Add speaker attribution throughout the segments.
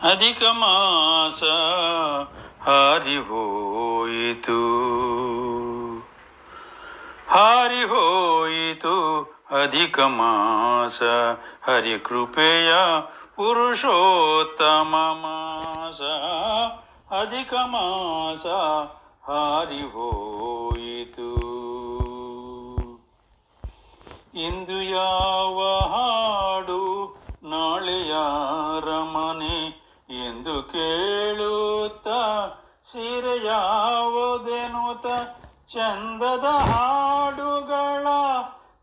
Speaker 1: ಅಧಿಕ ಮಾಸ ಹಾರಿ ಹೋಯಿತು, ಹಾರಿ ಹೋಯಿತು ಅಧಿಕ ಮಾಸ, ಹರಿಕೃಪೆಯ ಪುರುಷೋತ್ತಮ ಮಾಸ. ಅಧಿಕ ಮಾಸ ಹಾರಿ ಹೋಯಿತು. ಇಂದು ಯಾವ ಹಾಡು ನಾಳೆ ಯಾರ ಮನೆ ಎಂದು ಕೇಳುತ್ತ, ಸೀರೆ ಯಾವುದೆನುತ ಚಂದದ ಹಾಡುಗಳ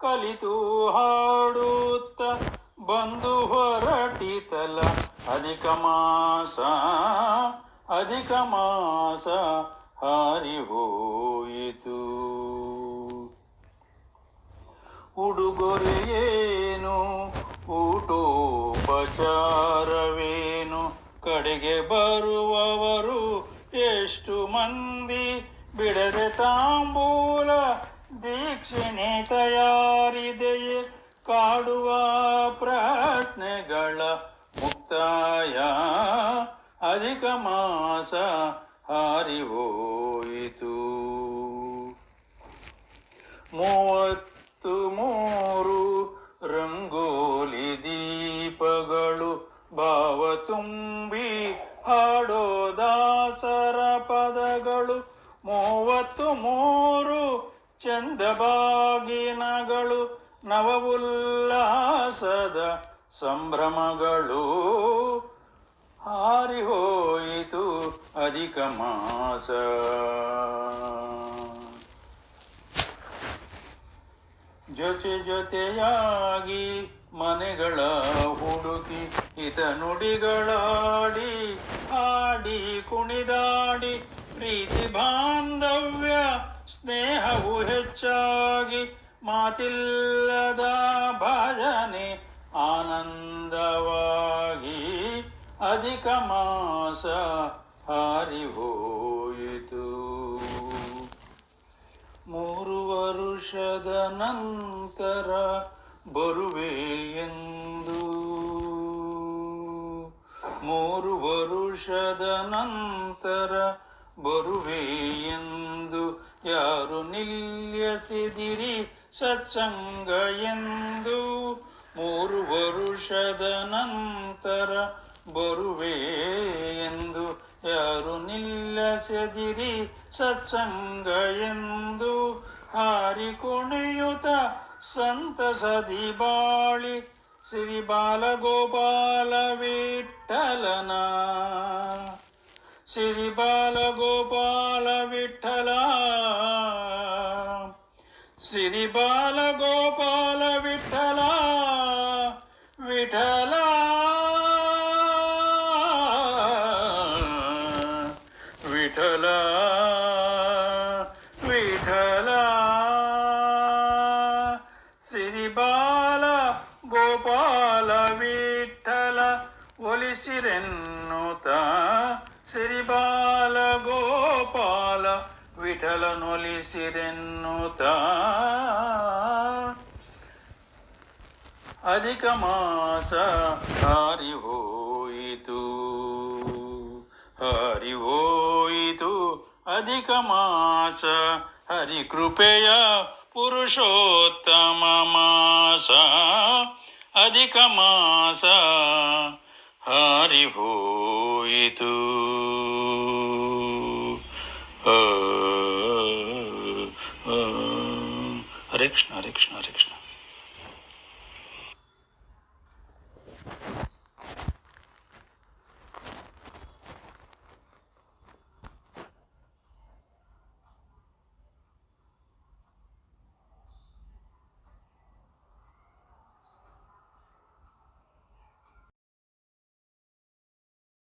Speaker 1: ಕಲಿತು ಹಾಡುತ್ತ ಬಂದು ಹೊರಟಿತಲ ಅಧಿಕ ಮಾಸ, ಅಧಿಕ ಮಾಸ ಹಾರಿ ಹೋಯಿತು. ಉಡುಗೊರೆಯೇನು ಊಟೋಪಚಾರವೇನು, ಕಡೆಗೆ ಬರುವವರು ಎಷ್ಟು ಮಂದಿ, ಬಿಡದೆ ತಾಂಬೂಲ ದೀಕ್ಷಿಣೆ ತಯಾರಿದೆಯೇ, ಕಾಡುವ ಪ್ರಶ್ನೆಗಳ ಮುಕ್ತಾಯ. ಅಧಿಕ ಮಾಸ ಹಾರಿ ಹೋಯಿತು. 33 ರಂಗೋಲಿ ದೀಪಗಳು ಭಾವ ತುಂಬಿ ಹಾಡೋ ದಾಸರ ಪದಗಳು, 33 ಚಂದಬಾಗಿನಗಳು, ನವ ಉಲ್ಲಾಸದ ಸಂಭ್ರಮಗಳು. ಹಾರಿ ಹೋಯಿತು ಅಧಿಕ ಮಾಸ. ಜೊತೆ ಜೊತೆಯಾಗಿ ಮನೆಗಳ ಹುಡುಕಿ ಹಿತ ನುಡಿಗಳಾಡಿ, ಹಾಡಿ ಕುಣಿದಾಡಿ ಪ್ರೀತಿ ಬಾಂಧವ್ಯ ಸ್ನೇಹವು ಹೆಚ್ಚಾಗಿ, ಮಾತಿಲ್ಲದ ಭಜನೆ ಆನಂದವಾಗಿ. ಅಧಿಕ ಮಾಸ ಹಾರಿ ಹೋಯಿತು. 3 ವರುಷದ ನಂತರ ಬರುವೆ ಎಂದು, 3 ವರುಷದ ನಂತರ ಬರುವೆ ಎಂದು ಯಾರು ನಿಲ್ಲಿಸಿದಿರಿ ಸತ್ಸಂಗ ಎಂದು. 3 ವರುಷದ ನಂತರ ಬರುವೆ ಎಂದು ಯಾರು ನಿಲ್ಲಿಸಿದಿರಿ ಸತ್ಸಂಗ ಎಂದು. ಹಾರಿ ಕುಣಿಯುತ ಸಂತಸದಿ ಬಾಳಿ ಶ್ರೀ ಬಾಲಗೋಪಾಲ ವಿಠಲನ, ಶ್ರೀ ಬಾಲಗೋಪಾಲ ವಿಠಲ, ಶ್ರೀ ಬಾಲಗೋಪಾಲ ವಿಠಲ, ವಿಠಲ ವಿಠಲ ವಿಠಲ. ಶ್ರೀ ಬಾಲ ಗೋಪಾಲ ವಿಠಲ ಒಲಿಸಿರೆನ್ನುತ್ತ, ಶ್ರೀ ಬಾಲ ಗೋಪಾಲ ವಿಠಲನೊಲಿಸಿರೆನ್ನುತ್ತ. ಅಧಿಕ ಮಾಸ ಹಾರಿ ಹೋಯಿತು, ಹಾರಿ ಹೋಯಿತು ಅಧಿಕ ಮಾಸ, ಹರಿಕೃಪೆಯ ಪುರುಷೋತ್ತಮ ಮಾಸ. ಅಧಿಕ ಮಾಸ ಹಾರಿ ಹೋಯಿತು. ಹರೇ ಕೃಷ್ಣ, ಹರೇ ಕೃಷ್ಣ, ಹರೇ ಕೃಷ್ಣ.